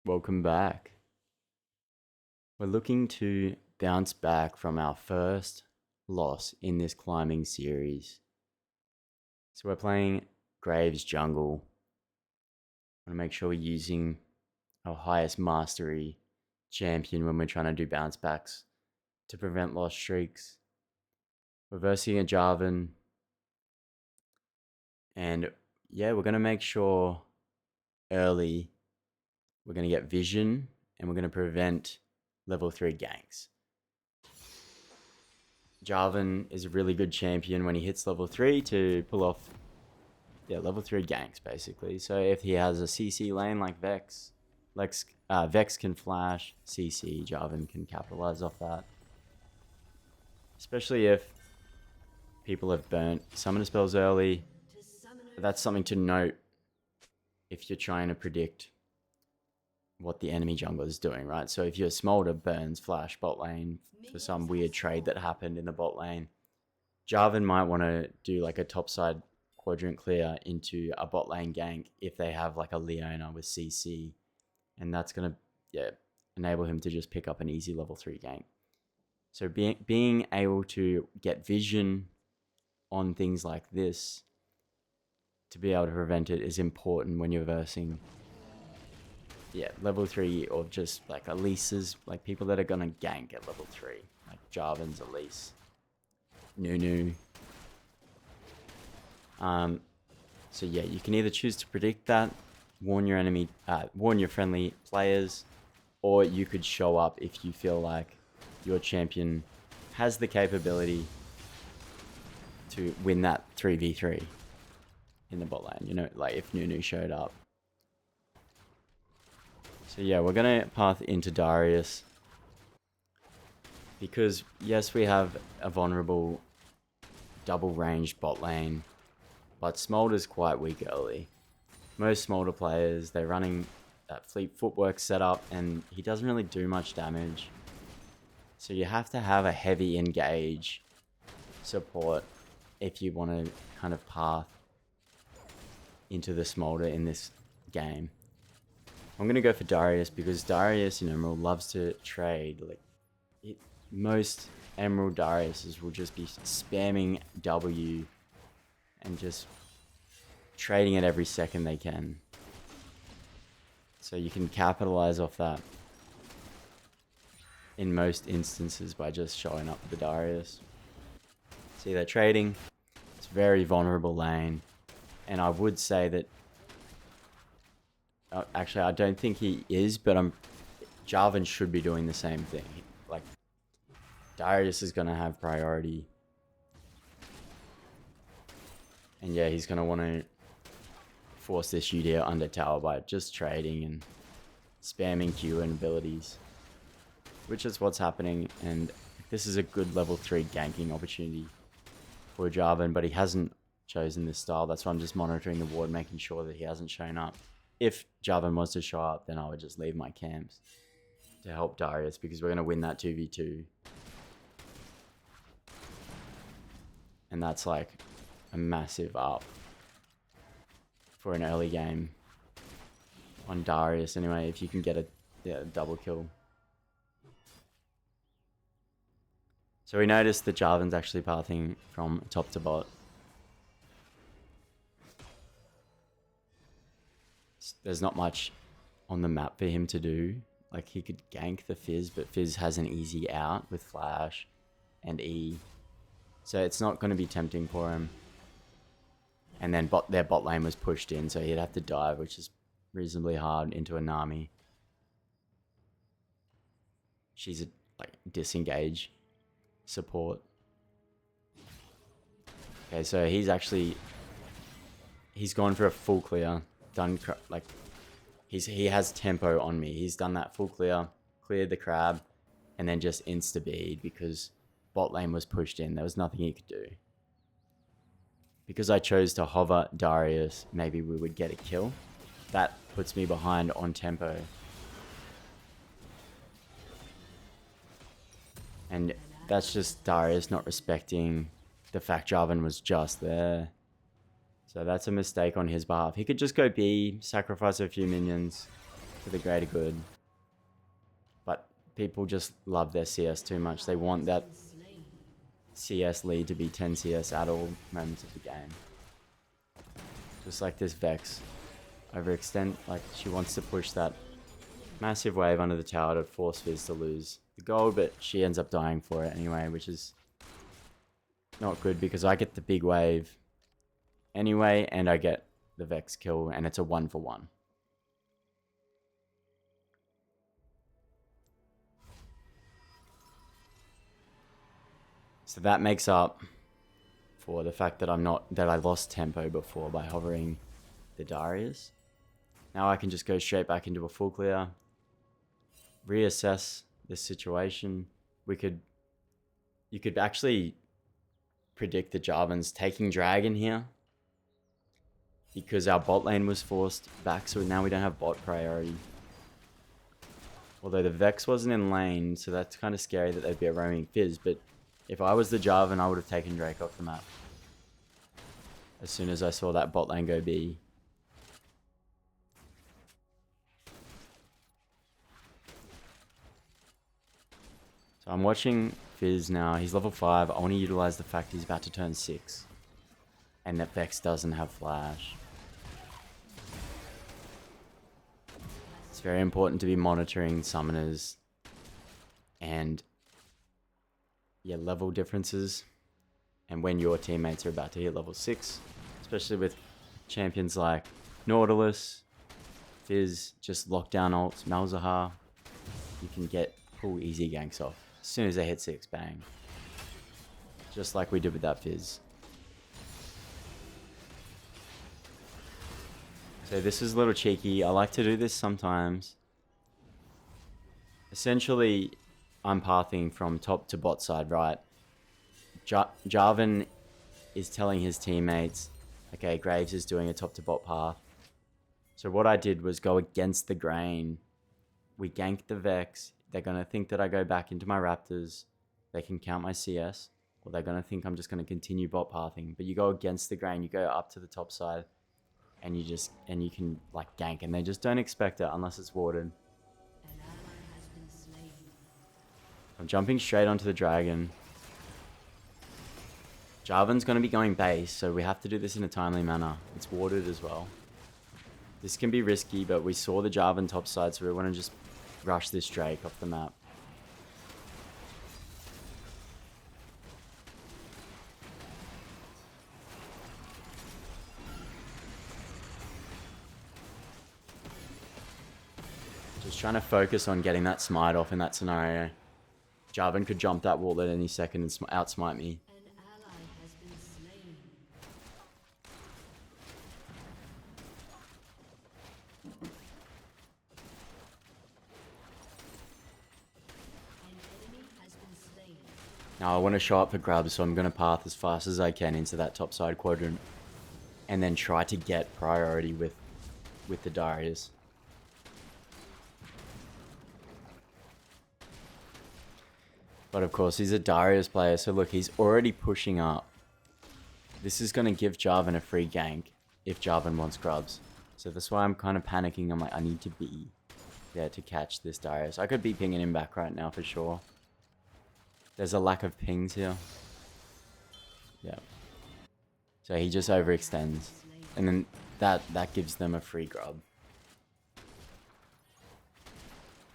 Welcome back. We're looking to bounce back from our first loss in this climbing series. So we're playing Graves Jungle. I want to make sure we're using our highest mastery champion when we're trying to do bounce backs to prevent lost streaks. We're versing a Jarvan. And yeah, we're going to make sure early we're going to get vision and we're going to prevent level 3 ganks. Jarvan is a really good champion when he hits level 3 to pull off level 3 ganks basically. So if he has a CC lane like Vex, Vex can flash, CC, Jarvan can capitalize off that. Especially if people have burnt summoner spells early. That's something to note if you're trying to predict what the enemy jungler is doing, right? So if your Smolder burns flash bot lane for some weird trade that happened in the bot lane, Jarvan might want to do like a topside quadrant clear into a bot lane gank if they have like a Leona with CC, and that's gonna enable him to just pick up an easy level 3 gank. So being able to get vision on things like this to be able to prevent it is important when you're versing level 3 or just like Elises, like people that are gonna gank at level 3, like Jarvan's Elise, Nunu. So yeah, you can either choose to predict that, warn your friendly players, or you could show up if you feel like your champion has the capability to win that 3v3 in the bot lane. You know, like if Nunu showed up. So yeah, we're gonna path into Darius because yes, we have a vulnerable double ranged bot lane, but Smolder's quite weak early. Most Smolder players, they're running that fleet footwork setup and he doesn't really do much damage. So you have to have a heavy engage support if you want to kind of path into the Smolder in this game. I'm going to go for Darius because Darius in Emerald loves to trade. Most Emerald Dariuses will just be spamming W and just trading it every second they can. So you can capitalize off that in most instances by just showing up with the Darius. See, they're trading. It's a very vulnerable lane. And I would say that actually, I don't think he is, but Jarvan should be doing the same thing. Like, Darius is going to have priority. And yeah, he's going to want to force this UDL under tower by just trading and spamming Q and abilities. Which is what's happening, and this is a good level 3 ganking opportunity for Jarvan, but he hasn't chosen this style. That's why I'm just monitoring the ward, making sure that he hasn't shown up. If Jarvan was to show up, then I would just leave my camps to help Darius because we're going to win that 2v2. And that's like a massive up for an early game on Darius anyway, if you can get a double kill. So we noticed that Jarvan's actually pathing from top to bot. There's not much on the map for him to do. Like, he could gank the Fizz, but Fizz has an easy out with Flash and E. So it's not going to be tempting for him. And then their bot lane was pushed in, so he'd have to dive, which is reasonably hard, into a Nami. She's a disengage support. Okay, so he's gone for a full clear. He has tempo on me. He's done that full clear, cleared the crab, and then just insta-bead because bot lane was pushed in. There was nothing he could do. Because I chose to hover Darius, maybe we would get a kill. That puts me behind on tempo. And that's just Darius not respecting the fact Jarvan was just there. So that's a mistake on his behalf. He could just go B, sacrifice a few minions, for the greater good. But people just love their CS too much. They want that CS lead to be 10 CS at all moments of the game. Just like this Vex. Overextend, like she wants to push that massive wave under the tower to force Fizz to lose the gold, but she ends up dying for it anyway, which is not good because I get the big wave anyway, and I get the Vex kill, and it's a 1-for-1. So that makes up for the fact that I lost tempo before by hovering the Darius. Now I can just go straight back into a full clear, reassess this situation. You could actually predict the Jarvans taking Dragon here because our bot lane was forced back, so now we don't have bot priority. Although the Vex wasn't in lane, so that's kind of scary that they'd be a roaming Fizz, but if I was the Jarvan, I would have taken Drake off the map as soon as I saw that bot lane go B. So I'm watching Fizz now. He's level 5. I want to utilize the fact he's about to turn 6. And that Vex doesn't have flash. It's very important to be monitoring summoners and level differences. And when your teammates are about to hit level 6, especially with champions like Nautilus, Fizz, just lockdown ults, Malzahar, you can pull easy ganks off. As soon as they hit 6, bang. Just like we did with that Fizz. So this is a little cheeky. I like to do this sometimes. Essentially, I'm pathing from top to bot side, right? Jarvan is telling his teammates, okay, Graves is doing a top to bot path. So what I did was go against the grain. We ganked the Vex. They're going to think that I go back into my Raptors. They can count my CS. Or they're going to think I'm just going to continue bot pathing. But you go against the grain. You go up to the top side. And you can like gank. And they just don't expect it unless it's warded. I'm jumping straight onto the dragon. Jarvan's going to be going base. So we have to do this in a timely manner. It's warded as well. This can be risky. But we saw the Jarvan top side. So we want to just rush this Drake off the map. Just trying to focus on getting that smite off in that scenario. Jarvan could jump that wall at any second and outsmite me. An ally has been slain. An enemy has been slain. Now I want to show up for grubs, so I'm going to path as fast as I can into that top side quadrant. And then try to get priority with the Darius. But of course, he's a Darius player, so look, he's already pushing up. This is going to give Jarvan a free gank if Jarvan wants grubs. So that's why I'm kind of panicking. I'm like, I need to be there to catch this Darius. I could be pinging him back right now for sure. There's a lack of pings here. Yeah. So he just overextends. And then that gives them a free grub.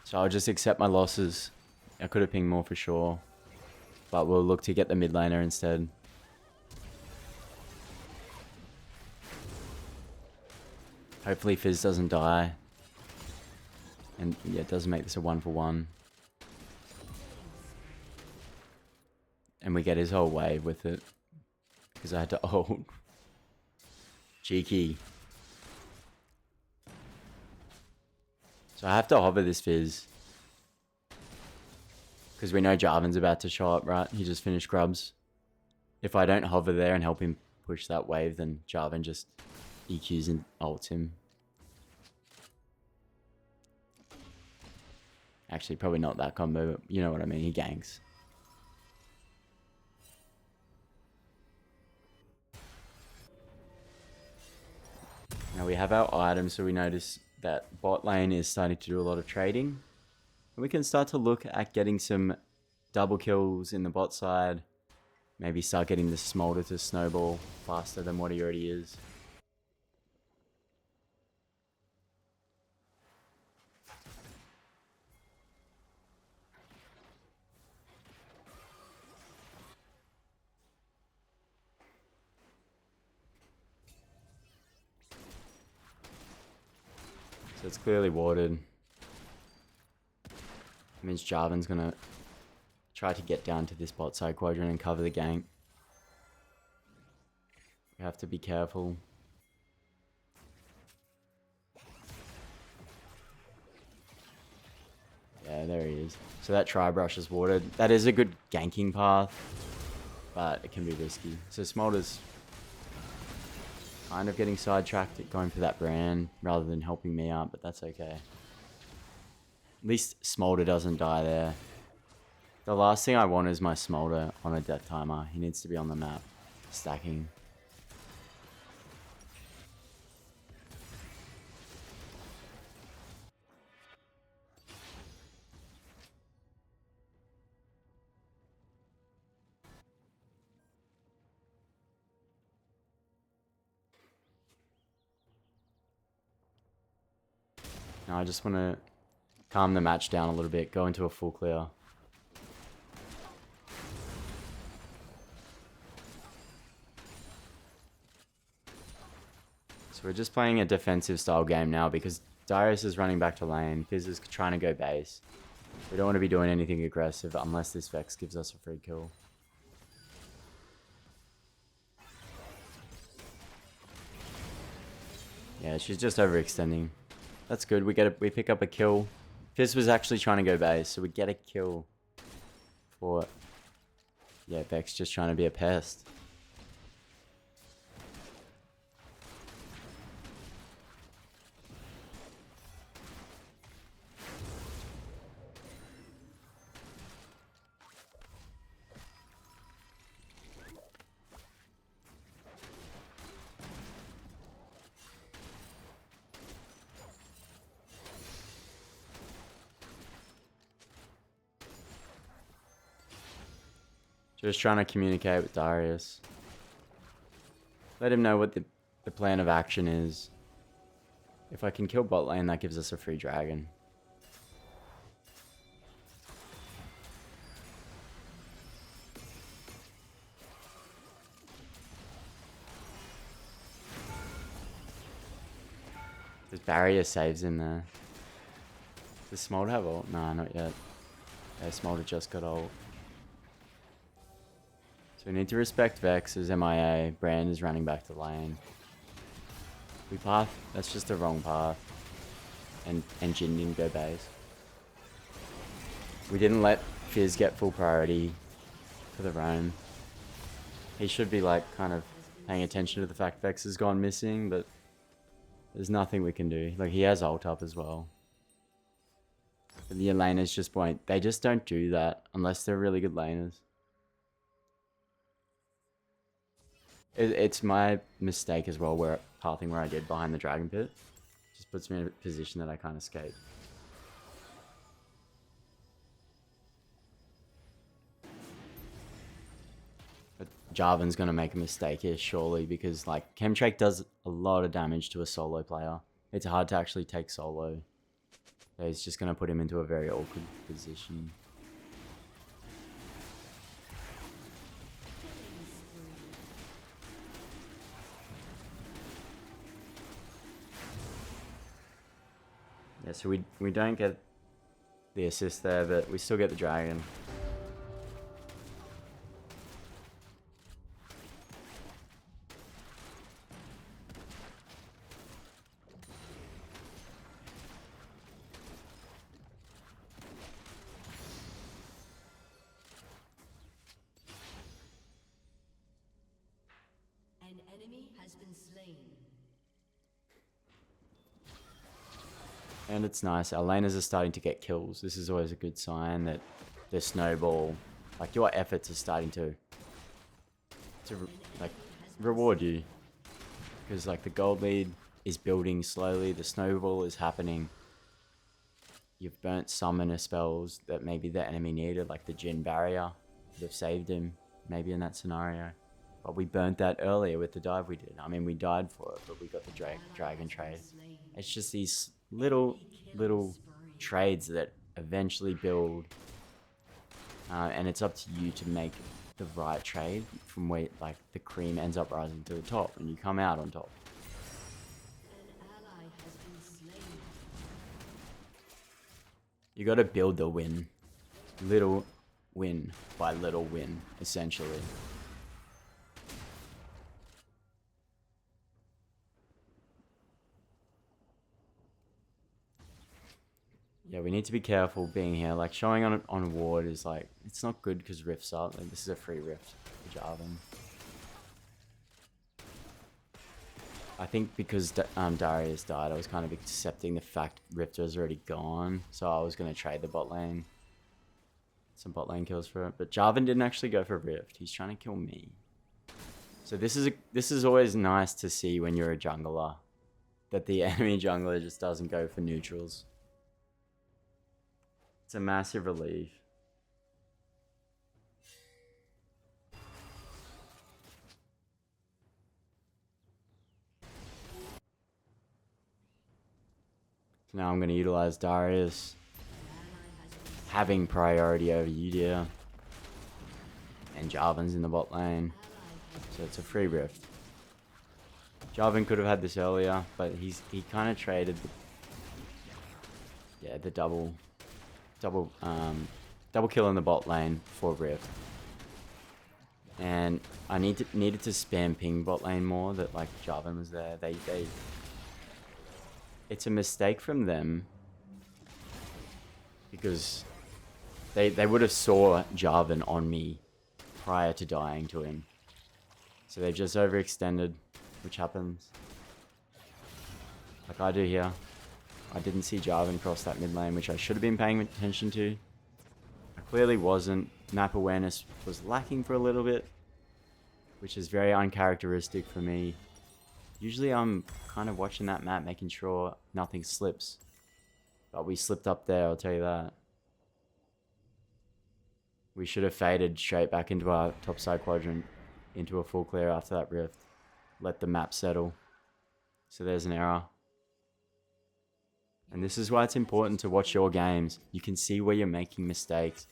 So I'll just accept my losses. I could have pinged more for sure. But we'll look to get the mid laner instead. Hopefully Fizz doesn't die. And yeah, it doesn't make this a 1-for-1. And we get his whole wave with it. Because I had to ult. Cheeky. So I have to hover this Fizz. Because we know Jarvan's about to show up, right? He just finished grubs. If I don't hover there and help him push that wave, then Jarvan just EQs and ults him. Actually, probably not that combo, but you know what I mean. He ganks. Now we have our items, so we notice that bot lane is starting to do a lot of trading. And we can start to look at getting some double kills in the bot side. Maybe start getting the Smolder to snowball faster than what he already is. So it's clearly warded. That means Jarvan's gonna try to get down to this bot side quadrant and cover the gank. We have to be careful. Yeah, there he is. So that Tri-Brush is warded. That is a good ganking path, but it can be risky. So Smolder's kind of getting sidetracked at going for that brand rather than helping me out, but that's okay. At least Smolder doesn't die there. The last thing I want is my Smolder on a death timer. He needs to be on the map, stacking. Now I just want to calm the match down a little bit, go into a full clear. So we're just playing a defensive style game now because Darius is running back to lane, Fizz is trying to go base. We don't want to be doing anything aggressive unless this Vex gives us a free kill. Yeah, she's just overextending. That's good. We pick up a kill. Fizz was actually trying to go base, so we get a kill for, yeah, Vex just trying to be a pest. Just trying to communicate with Darius. Let him know what the plan of action is. If I can kill bot lane, that gives us a free dragon. There's barrier saves in there. Does Smolder have ult? Nah, not yet. Yeah, Smolder just got ult. So we need to respect Vex's MIA. Brand is running back to lane. We path. That's just the wrong path. And Jin didn't go base. We didn't let Fizz get full priority for the roam. He should be like kind of paying attention to the fact Vex has gone missing, but there's nothing we can do. Like he has ult up as well. But the laners just won't. They just don't do that unless they're really good laners. It's my mistake as well, where pathing where I did behind the dragon pit. Just puts me in a position that I can't escape. But Jarvan's going to make a mistake here, surely, because like Chemtrade does a lot of damage to a solo player. It's hard to actually take solo. So he's just going to put him into a very awkward position. Yeah, so we don't get the assist there, but we still get the dragon. An enemy has been slain. And it's nice. Our laners are starting to get kills. This is always a good sign that the snowball, like your efforts are starting to like reward you. Because like the gold lead is building slowly. The snowball is happening. You've burnt summoner spells that maybe the enemy needed, like the Jin barrier. Would have saved him, maybe in that scenario. But we burnt that earlier with the dive we did. I mean, we died for it, but we got the dragon trade. It's just these little trades that eventually build. And it's up to you to make the right trade from where, like, the cream ends up rising to the top and you come out on top. An ally has been slain. You got to build the win. Little win by little win, essentially. Yeah, we need to be careful being here. Like, showing on ward is like, it's not good because rifts up. Like, this is a free rift for Jarvan. I think because Darius died, I was kind of accepting the fact Rift was already gone. So I was going to trade the bot lane. Some bot lane kills for it. But Jarvan didn't actually go for Rift. He's trying to kill me. So this is always nice to see when you're a jungler. That the enemy jungler just doesn't go for neutrals. It's a massive relief. So now I'm going to utilize Darius. Having priority over Udyr. And Jarvan's in the bot lane. So it's a free rift. Jarvan could have had this earlier, but he kind of traded the double kill in the bot lane for rift. And I needed to spam ping bot lane more, that like Jarvan was there. It's a mistake from them because they would have saw Jarvan on me prior to dying to him. So they just overextended, which happens. Like I do here. I didn't see Jarvan cross that mid lane, which I should have been paying attention to. I clearly wasn't. Map awareness was lacking for a little bit, which is very uncharacteristic for me. Usually I'm kind of watching that map, making sure nothing slips. But we slipped up there, I'll tell you that. We should have faded straight back into our topside quadrant, into a full clear after that rift. Let the map settle. So there's an error. And this is why it's important to watch your games. You can see where you're making mistakes.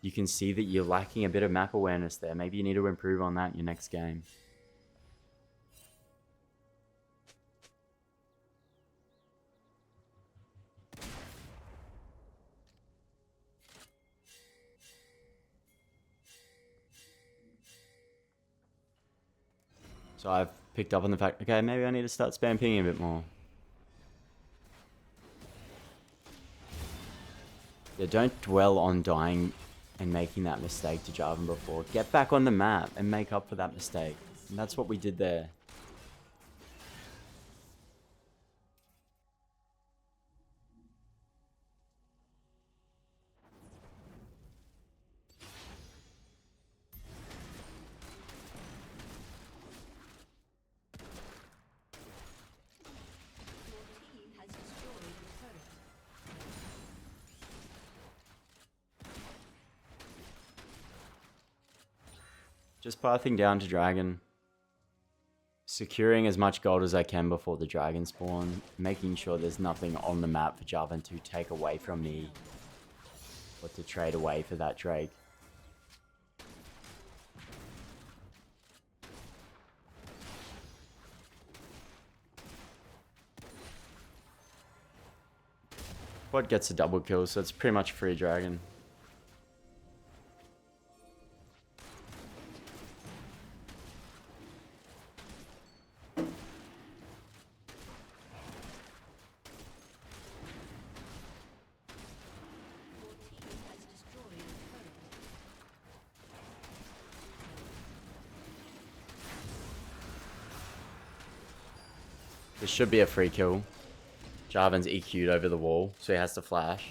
You can see that you're lacking a bit of map awareness there. Maybe you need to improve on that in your next game. So I've picked up on the fact, okay, maybe I need to start spam pinging a bit more. Yeah, don't dwell on dying and making that mistake to Jarvan before. Get back on the map and make up for that mistake. And that's what we did there. Your team has destroyed a turret. Just pathing down to dragon. Securing as much gold as I can before the dragon spawn. Making sure there's nothing on the map for Jarvan to take away from me. Or to trade away for that Drake. Bot gets a double kill, so it's pretty much free dragon. Your team has destroyed a turret. This should be a free kill. Jarvan's EQ'd over the wall, so he has to flash.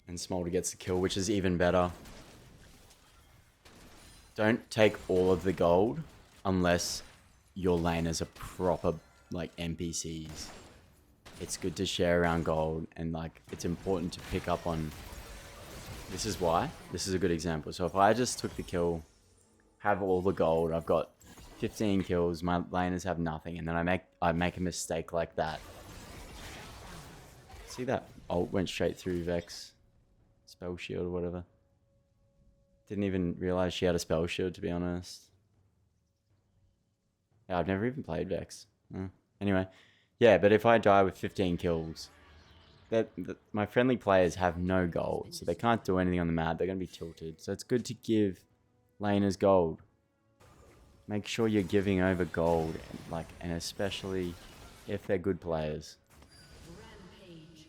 And Smolder gets the kill, which is even better. don't take all of the gold unless your laners are proper like NPCs. It's good to share around gold, and like it's important to pick up on. This is why. This is a good example. So if I just took the kill, have all the gold, I've got 15 kills, my laners have nothing, and then I make a mistake like that. See that ult went straight through Vex spell shield or whatever. Didn't even realize she had a spell shield, to be honest. Yeah, I've never even played Vex. Anyway, yeah, but if I die with 15 kills, my friendly players have no gold, so they can't do anything on the map. They're going to be tilted. So it's good to give laners gold. Make sure you're giving over gold, and especially if they're good players. Rampage.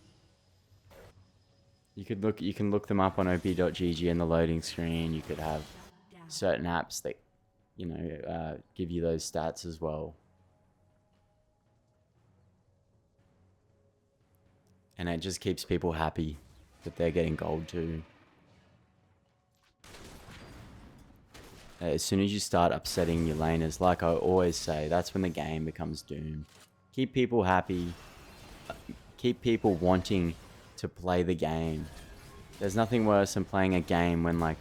You can look them up on op.gg in the loading screen. You could have certain apps that, you know, give you those stats as well. And it just keeps people happy that they're getting gold too. As soon as you start upsetting your laners, like I always say, that's when the game becomes doomed. Keep people happy. Keep people wanting to play the game. There's nothing worse than playing a game when like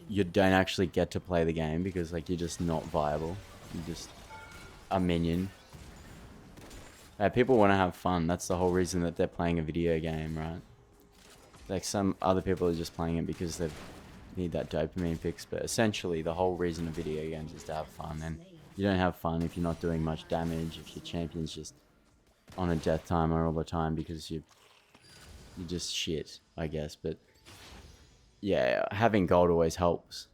you don't actually get to play the game because like you're just not viable. You're just a minion. People want to have fun. That's the whole reason that they're playing a video game, right? Like some other people are just playing it because they need that dopamine fix, but essentially the whole reason of video games is to have fun, and you don't have fun if you're not doing much damage, if your champion's just on a death timer all the time because you're just shit, I guess. But yeah, having gold always helps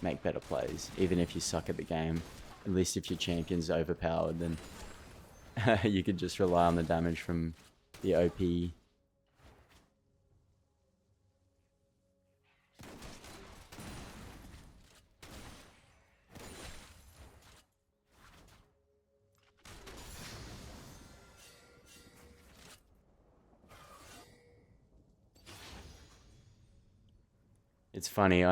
make better plays, even if you suck at the game. At least if your champion's overpowered, then you could just rely on the damage from the OP. It's funny,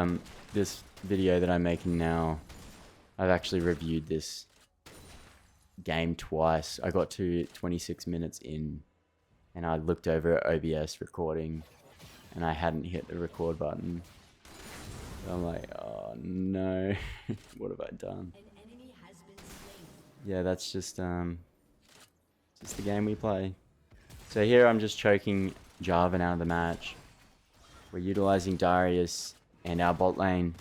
this video that I'm making now, I've actually reviewed this game twice. I got to 26 minutes in, and I looked over at OBS recording, and I hadn't hit the record button. So I'm like, oh no, what have I done? An enemy has been slain. Yeah, that's just the game we play. So here I'm just choking Jarvan out of the match. We're utilizing Darius and our bot lane.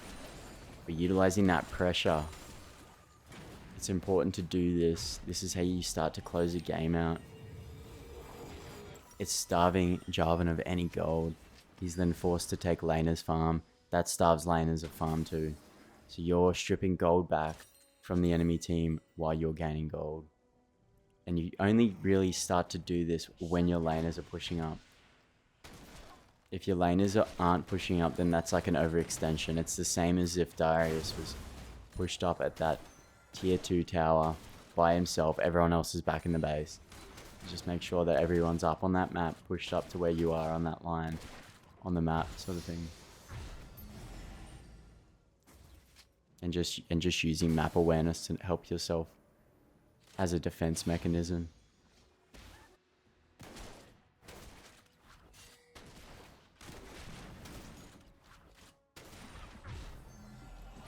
We're utilizing that pressure. It's important to do this. This is how you start to close a game out. It's starving Jarvan of any gold. He's then forced to take laner's farm. That starves laners of farm too. So you're stripping gold back from the enemy team while you're gaining gold. And you only really start to do this when your laners are pushing up. If your laners aren't pushing up, then that's like an overextension. It's the same as if Darius was pushed up at that tier 2 tower by himself. Everyone else is back in the base. Just make sure that everyone's up on that map, pushed up to where you are on that line, on the map, sort of thing. And just using map awareness to help yourself as a defense mechanism.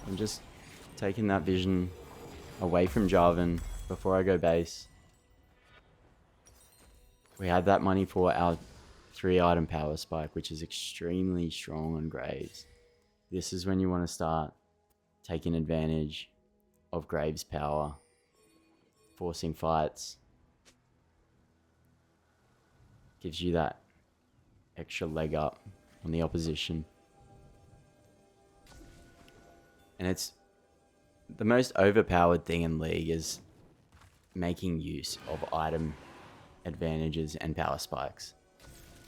I'm just taking that vision away from Jarvan before I go base. We had that money for our 3-item power spike, which is extremely strong on Graves. This is when you want to start taking advantage of Graves' power, forcing fights. Gives you that extra leg up on the opposition. And it's the most overpowered thing in League is making use of item advantages and power spikes.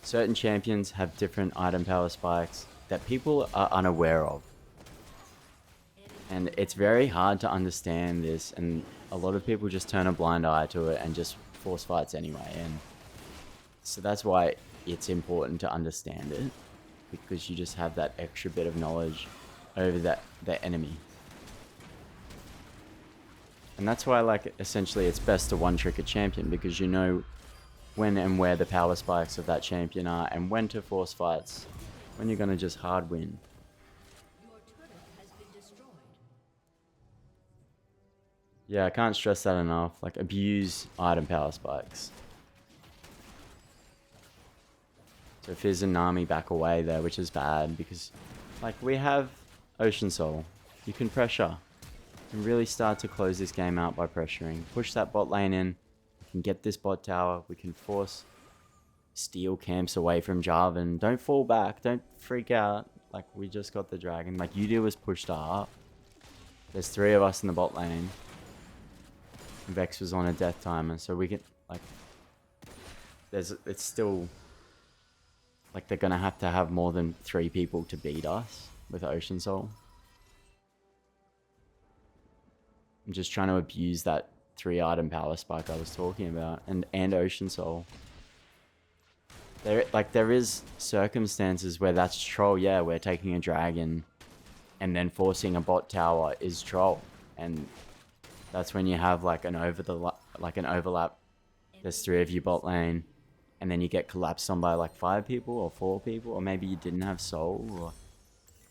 Certain champions have different item power spikes that people are unaware of. And it's very hard to understand this, and a lot of people just turn a blind eye to it and just force fights anyway. And so that's why it's important to understand it, because you just have that extra bit of knowledge over that the enemy. And that's why, like, essentially it's best to one-trick a champion, because you know when and where the power spikes of that champion are and when to force fights, when you're going to just hard win. Your turret has been destroyed. Yeah, I can't stress that enough. Like, abuse item power spikes. So Fizz and Nami back away there, which is bad because, like, we have Ocean Soul. You can pressure. You can really start to close this game out by pressuring. Push that bot lane in. We can get this bot tower. We can force steal camps away from Jarvan. Don't fall back. Don't freak out. Like, we just got the dragon. Like, Udyr was pushed up. There's 3 of us in the bot lane. Vex was on a death timer, so we can, like, it's still, like, they're gonna have to have more than 3 people to beat us with Ocean Soul. I'm just trying to abuse that 3 item power spike I was talking about, and Ocean Soul. There is circumstances where that's troll. Yeah, we're taking a dragon and then forcing a bot tower is troll, and that's when you have like an overlap. There's 3 of you bot lane, and then you get collapsed on by like 5 people or 4 people, or maybe you didn't have soul.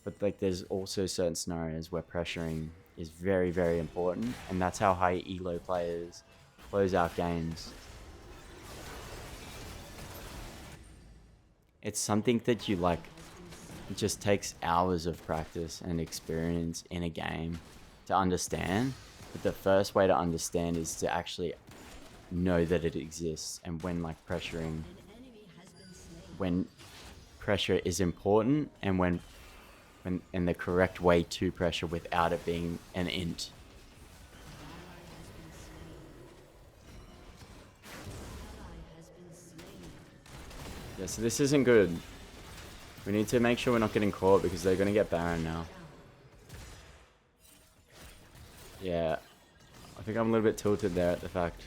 But like, there's also certain scenarios where pressuring is very, very important, and that's how high elo players close out games. It's something that you like, it just takes hours of practice and experience in a game to understand. But the first way to understand is to actually know that it exists, and when like pressuring, when pressure is important, and when in the correct way to pressure without it being an int. Yeah, so this isn't good. We need to make sure we're not getting caught, because they're going to get Baron now. Yeah, I think I'm a little bit tilted there at the fact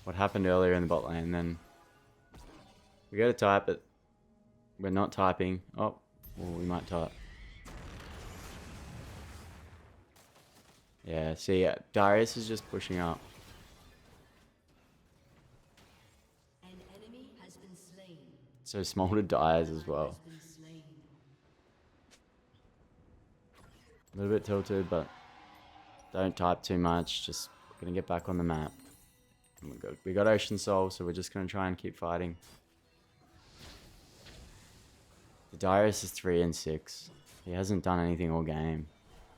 what happened earlier in the bot lane. Then we go to type, but we're not typing. Oh, well, we might type. Yeah, see, Darius is just pushing up. An enemy has been slain. So Smolder dies as well. Has been slain. A little bit tilted, but don't type too much. Just gonna get back on the map. And we got Ocean Soul, so we're just gonna try and keep fighting. The Darius is 3 and 6. He hasn't done anything all game,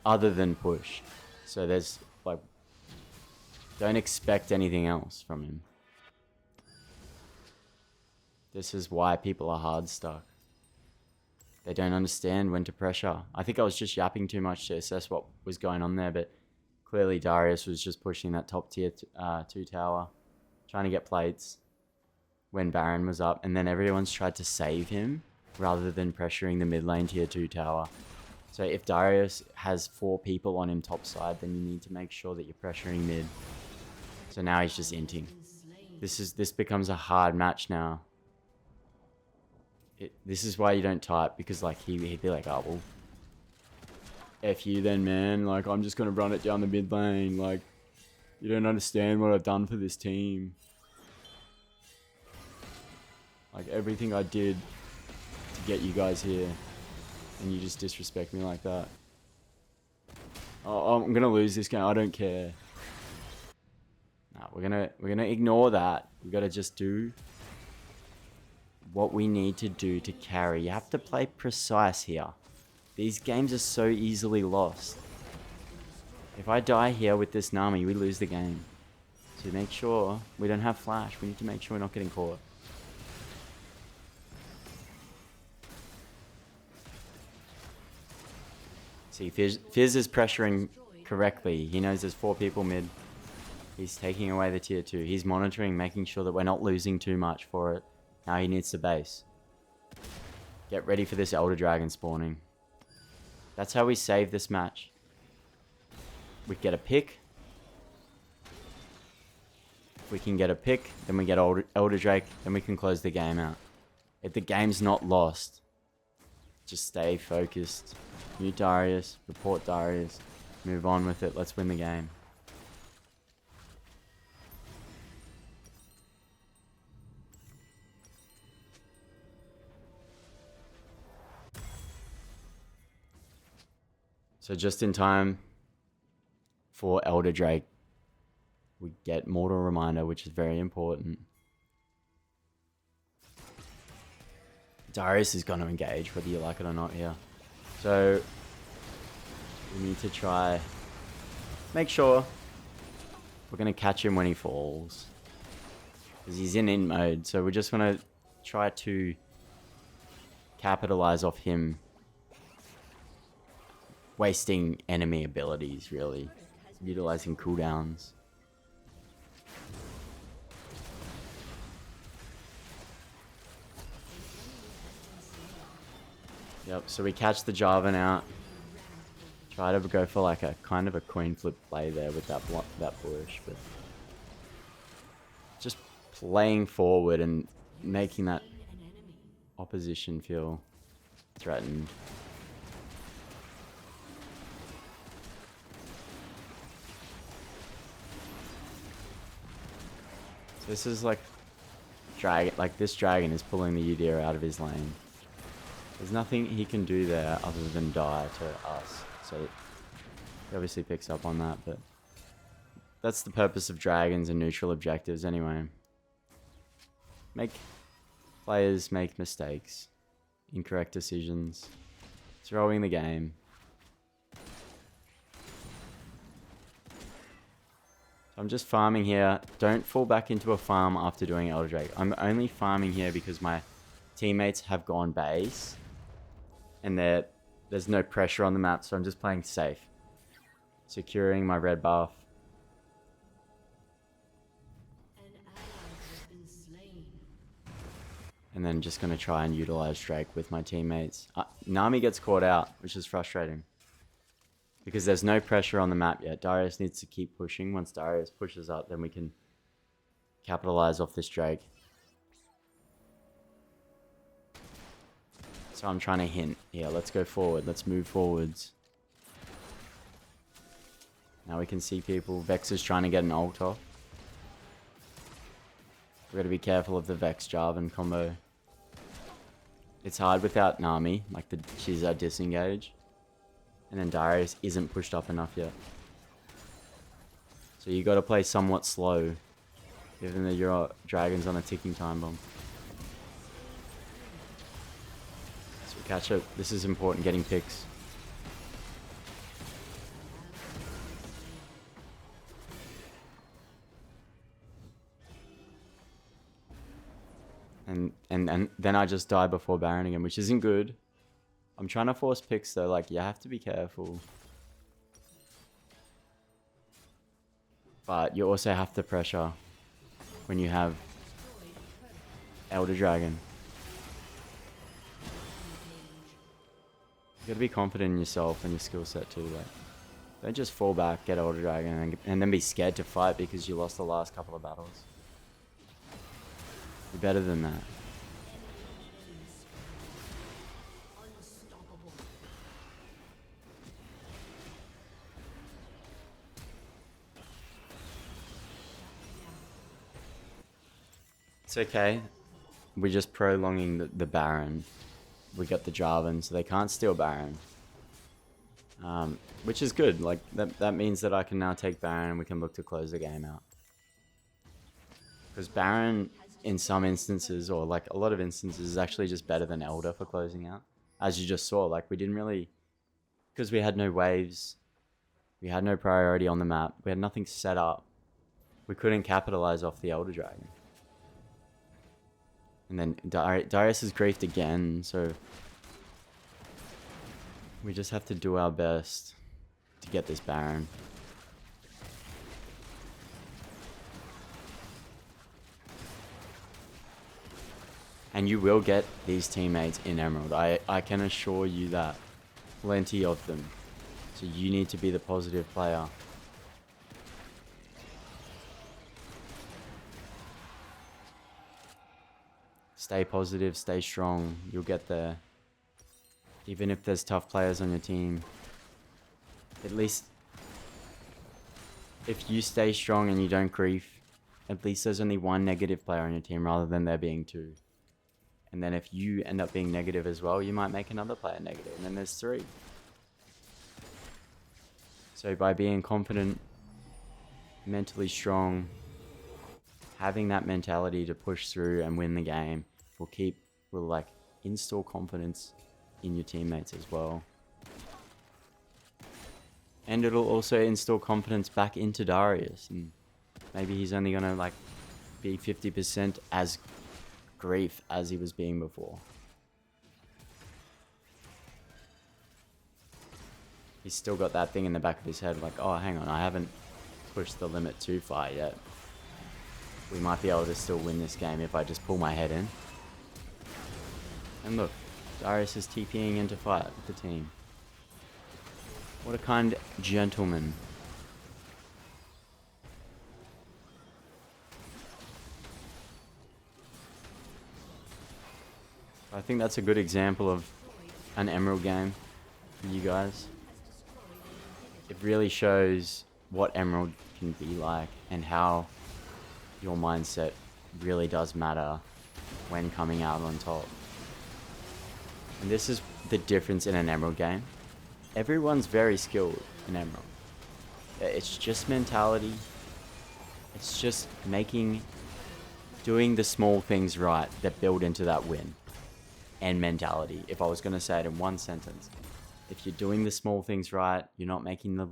other than push. So there's like, don't expect anything else from him. This is why people are hard stuck. They don't understand when to pressure. I think I was just yapping too much to assess what was going on there, but clearly Darius was just pushing that top tier 2 tower, trying to get plates when Baron was up, and then everyone's tried to save him rather than pressuring the mid lane tier 2 tower. So if Darius has 4 people on him top side, then you need to make sure that you're pressuring mid. So now he's just inting. This becomes a hard match now. This is why you don't type, because like he'd be like, oh well, F you then, man. Like, I'm just gonna run it down the mid lane. Like, you don't understand what I've done for this team. Like, everything I did to get you guys here, and you just disrespect me like that. Oh, I'm gonna lose this game. I don't care. Nah, we're gonna ignore that. We gotta just do what we need to do to carry. You have to play precise here. These games are so easily lost. If I die here with this Nami, we lose the game. So make sure we don't have flash. We need to make sure we're not getting caught. See, Fizz is pressuring correctly. He knows there's 4 people mid. He's taking away the tier 2. He's monitoring, making sure that we're not losing too much for it. Now he needs to base. Get ready for this Elder Dragon spawning. That's how we save this match. We get a pick. If we can get a pick, then we get Elder Drake, then we can close the game out. If the game's not lost, just stay focused. Mute Darius, report Darius, move on with it. Let's win the game. So just in time for Elder Drake, we get Mortal Reminder, which is very important. Darius is going to engage, whether you like it or not here. So we need to try make sure we're going to catch him when he falls, because he's in mode. So we're just going to try to capitalize off him wasting enemy abilities, really. Utilizing cooldowns. Yep, so we catch the Jarvan out. Try to go for like a kind of a coin flip play there with that bush, but just playing forward and making that opposition feel threatened. So this is like dragon, like this dragon is pulling the Udyr out of his lane. There's nothing he can do there other than die to us. So he obviously picks up on that, but that's the purpose of dragons and neutral objectives anyway. Players make mistakes, incorrect decisions, throwing the game. I'm just farming here. Don't fall back into a farm after doing Elder Drake. I'm only farming here because my teammates have gone base and there's no pressure on the map, so I'm just playing safe. Securing my red buff. And then just going to try and utilize Drake with my teammates. Nami gets caught out, which is frustrating, because there's no pressure on the map yet. Darius needs to keep pushing. Once Darius pushes up, then we can capitalize off this Drake. So I'm trying to hint here. Let's go forward. Let's move forwards. Now we can see people. Vex is trying to get an ult off. We've got to be careful of the Vex Jarvan combo. It's hard without Nami. Like she's our disengage. And then Darius isn't pushed up enough yet. So you got to play somewhat slow, given that your dragon's on a ticking time bomb. So we catch up. This is important, getting picks. And then I just die before Baron again, which isn't good. I'm trying to force picks though, like you have to be careful. But you also have to pressure when you have Elder Dragon. You gotta be confident in yourself and your skill set too. Like, don't just fall back, get Elder Dragon, and then be scared to fight because you lost the last couple of battles. You're better than that. It's okay. We're just prolonging the Baron. We got the Jarvan, so they can't steal Baron. Which is good. Like that means that I can now take Baron and we can look to close the game out. Because Baron, in some instances, or like a lot of instances, is actually just better than Elder for closing out. As you just saw, like we didn't really... Because we had no waves. We had no priority on the map. We had nothing set up. We couldn't capitalize off the Elder Dragon. And then Darius is griefed again, so we just have to do our best to get this Baron. And you will get these teammates in Emerald. I can assure you that. Plenty of them. So you need to be the positive player. Stay positive, stay strong. You'll get there. Even if there's tough players on your team, at least if you stay strong and you don't grief, at least there's only one negative player on your team rather than there being two. And then if you end up being negative as well, you might make another player negative, and then there's three. So by being confident, mentally strong, having that mentality to push through and win the game will like install confidence in your teammates as well. And it'll also install confidence back into Darius, and maybe he's only gonna like be 50% as grief as he was being before. He's still got that thing in the back of his head like, oh, hang on, I haven't pushed the limit too far yet. We might be able to still win this game if I just pull my head in. And look, Darius is TPing into fight with the team. What a kind gentleman. I think that's a good example of an Emerald game for you guys. It really shows what Emerald can be like and how your mindset really does matter when coming out on top. And this is the difference in an Emerald game. Everyone's very skilled in Emerald. It's just mentality. It's just doing the small things right that build into that win. And mentality. If I was going to say it in one sentence, if you're doing the small things right, you're not making the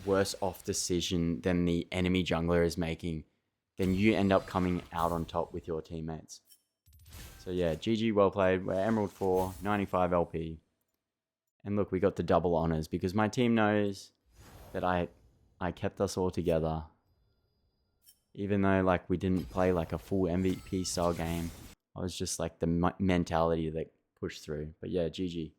worse off decision than the enemy jungler is making, then you end up coming out on top with your teammates. So yeah, GG, well played. We're Emerald 4, 95 LP. And look, we got the double honors because my team knows that I kept us all together. Even though like we didn't play like a full MVP style game, I was just like the mentality that pushed through. But yeah, GG.